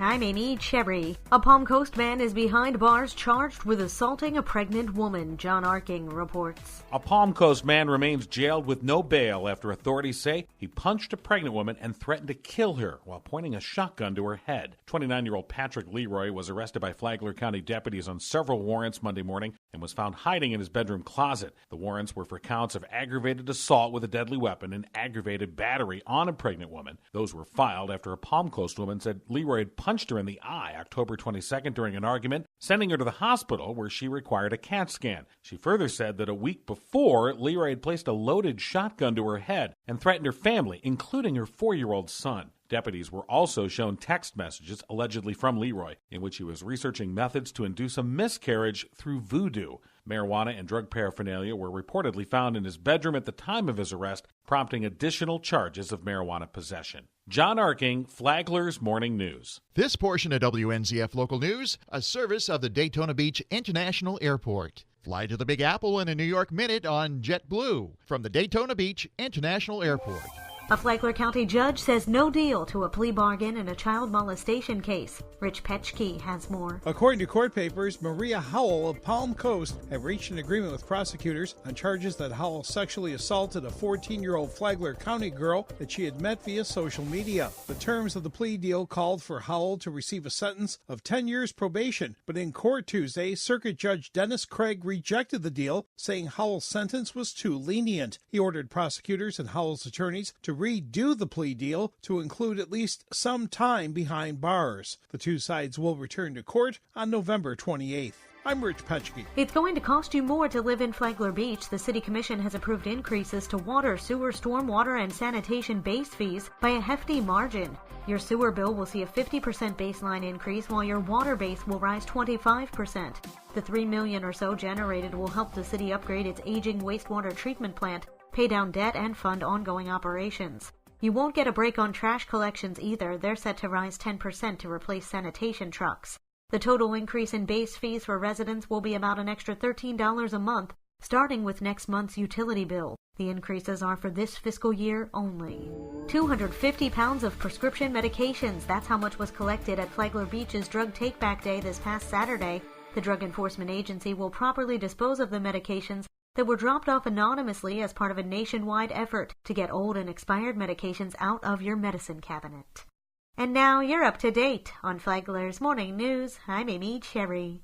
I'm Amy Cherry. A Palm Coast man is behind bars charged with assaulting a pregnant woman, John Arking reports. A Palm Coast man remains jailed with no bail after authorities say he punched a pregnant woman and threatened to kill her while pointing a shotgun to her head. 29-year-old Patrick Leroy was arrested by Flagler County deputies on several warrants Monday morning and was found hiding in his bedroom closet. The warrants were for counts of aggravated assault with a deadly weapon and aggravated battery on a pregnant woman. Those were filed after a Palm Coast woman said Leroy had punched her in the eye October 22nd during an argument, sending her to the hospital where she required a CAT scan. She further said that a week before, Leroy had placed a loaded shotgun to her head and threatened her family, including her 4-year-old son. Deputies were also shown text messages, allegedly from Leroy, in which he was researching methods to induce a miscarriage through voodoo. Marijuana and drug paraphernalia were reportedly found in his bedroom at the time of his arrest, prompting additional charges of marijuana possession. John Arking, Flagler's Morning News. This portion of WNZF Local News, a service of the Daytona Beach International Airport. Fly to the Big Apple in a New York minute on JetBlue from the Daytona Beach International Airport. A Flagler County judge says no deal to a plea bargain in a child molestation case. Rich Petchke has more. According to court papers, Maria Howell of Palm Coast have reached an agreement with prosecutors on charges that Howell sexually assaulted a 14-year-old Flagler County girl that she had met via social media. The terms of the plea deal called for Howell to receive a sentence of 10 years probation, but in court Tuesday, Circuit Judge Dennis Craig rejected the deal, saying Howell's sentence was too lenient. He ordered prosecutors and Howell's attorneys to redo the plea deal to include at least some time behind bars. The two sides will return to court on November 28th. I'm Rich Petchke. It's going to cost you more to live in Flagler Beach. The City Commission has approved increases to water, sewer, stormwater, and sanitation base fees by a hefty margin. Your sewer bill will see a 50% baseline increase, while your water base will rise 25%. The $3 million or so generated will help the city upgrade its aging wastewater treatment plant, pay down debt, and fund ongoing operations. You won't get a break on trash collections either. They're set to rise 10% to replace sanitation trucks. The total increase in base fees for residents will be about an extra $13 a month, starting with next month's utility bill. The increases are for this fiscal year only. 250 pounds of prescription medications. That's how much was collected at Flagler Beach's Drug Take-Back Day this past Saturday. The Drug Enforcement Agency will properly dispose of the medications that were dropped off anonymously as part of a nationwide effort to get old and expired medications out of your medicine cabinet. And now you're up to date on Flagler's Morning News. I'm Amy Cherry.